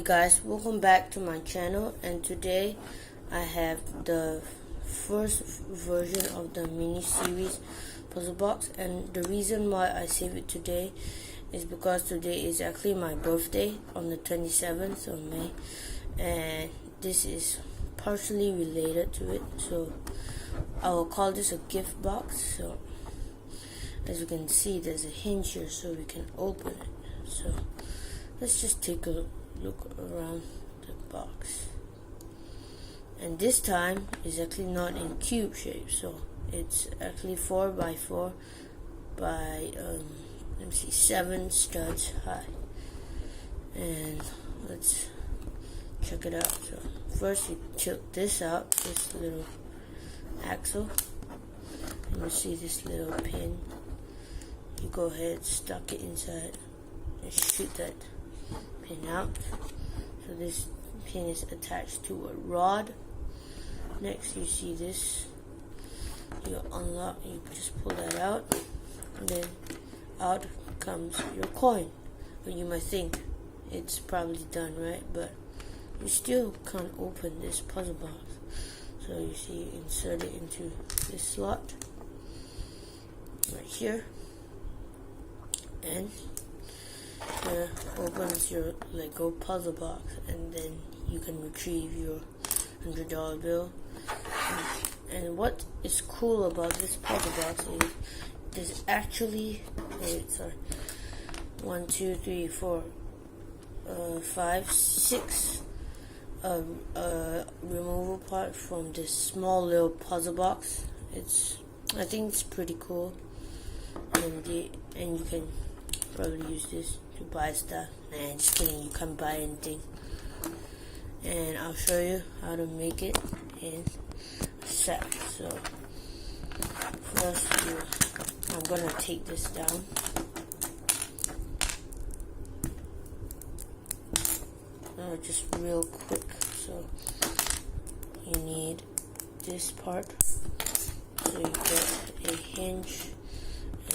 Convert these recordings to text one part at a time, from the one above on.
guys, welcome back to my channel, and today I have the first version of the mini series puzzle box. And the reason why I save it today is because today is actually my birthday on the 27th of May, and this is partially related to it, so I will call this a gift box. So as you can see, there's a hinge here so we can open it. So let's just take a look around the box. And this time is actually not in cube shape, so it's actually 4 by 4 by let me see, 7 studs high. And let's check it out. So first you tilt this out, this little axle, and you see this little pin. You go ahead, stuck it inside, and shoot that pin out. So this pin is attached to a rod. Next you see this, you unlock, you just pull that out, and then out comes your coin. But you might think it's probably done, right? But you still can't open this puzzle box. So you see, you insert it into this slot right here, and here opens your Lego puzzle box, and then you can retrieve your $100 bill. And what is cool about this puzzle box is there's actually 1, 2, 3, 4, 5, 6 removable part from this small little puzzle box. I think it's pretty cool, and you can probably use this to buy stuff. Nah, just kidding, you can't buy anything. And I'll show you how to make it in a sec. So first I'm gonna take this down. Just real quick. So you need this part. So you get a hinge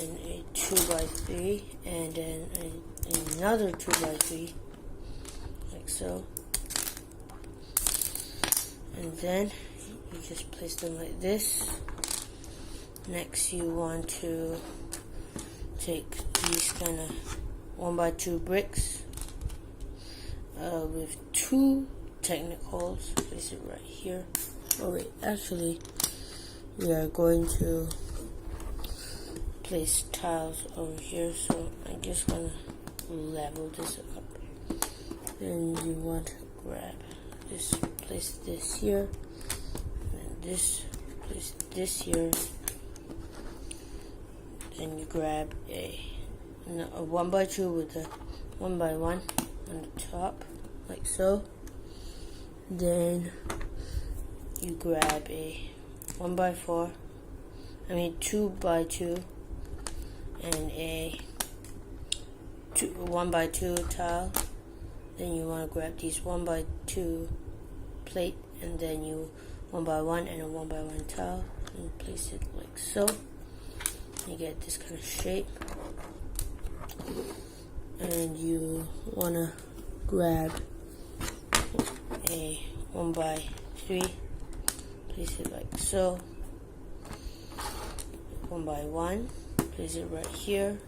and a 2x3, and then another 2x3, like so. And then you just place them like this. Next you want to take these kind of 1x2 bricks with 2 Technic holes. Place it right here. Oh wait, actually we are going to place tiles over here, so I'm just gonna level this up. Then you want to grab this, place this here, and this, place this here. Then you grab a 1x2 with a 1x1 on the top, like so. Then you grab a 1x4, 2x2, and a 1x2 tile. Then you want to grab these 1x2 plate, and then you 1x1 and a 1x1 tile, and place it like so. You get this kind of shape. And you want to grab a 1x3, place it like so. 1x1, place it right here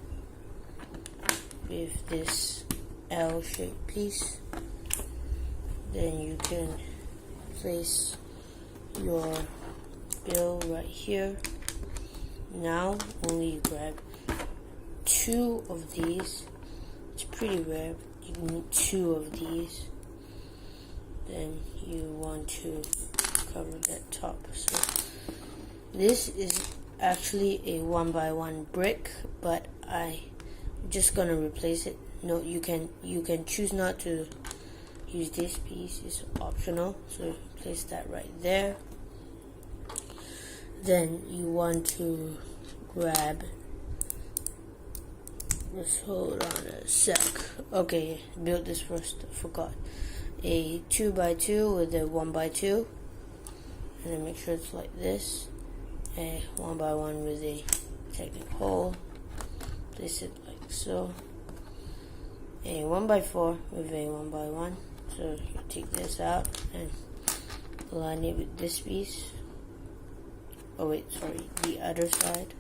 with this L-shaped piece. Then you can place your bill right here. Now only you grab 2 of these. It's pretty rare. You need 2 of these. Then you want to cover that top. So this is actually a 1x1 brick, but I'm just gonna replace it. No, you can choose not to use this piece. It's optional. So place that right there. Then you want to grab, let's hold on a sec. Okay, build this first, I forgot. A 2x2 with a 1x2, and then make sure it's like this. A 1x1 with a Technic hole, place it like so. A 1x4 with a 1x1, So you take this out and align it with this piece. Oh wait, sorry, the other side.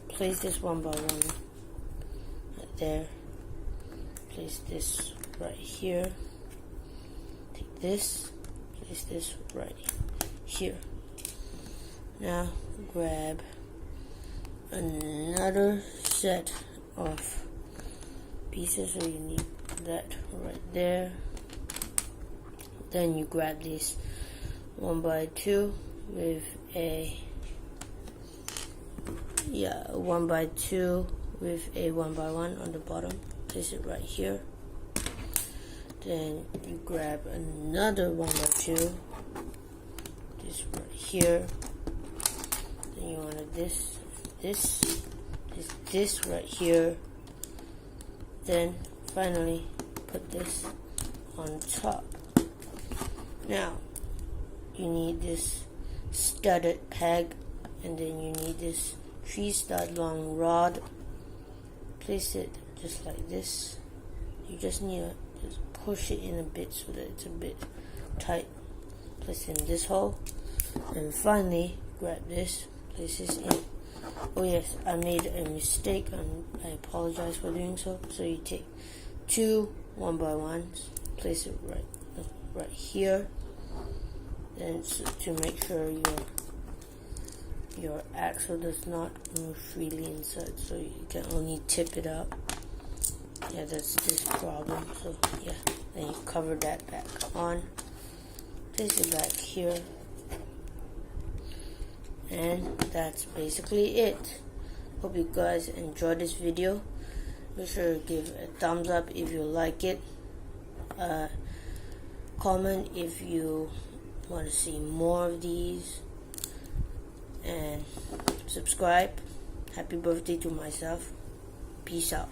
Place this one by one right there. Place this right here. Take this, place this right here. Now grab another set of pieces, so you need that right there. Then you grab this 1x2 with a 1x2 with a 1x1 on the bottom. Place it right here. Then you grab another 1x2, this right here. Then you want this right here. Then finally put this on top. Now you need this studded peg, and then you need this 3-stud long rod. Place it just like this. You just need to just push it in a bit so that it's a bit tight. Place it in this hole, and finally grab this, place this in. Oh yes, I made a mistake, and I apologize for doing so. So you take 2 1x1s, place it right here. Then to make sure your axle does not move freely inside, so you can only tip it up. Yeah, that's this problem. So yeah, then you cover that back on, place it back here, and that's basically it. Hope you guys enjoyed this video. Make sure to give a thumbs up if you like it. Comment if you want to see more of these, and subscribe. Happy birthday to myself. Peace out.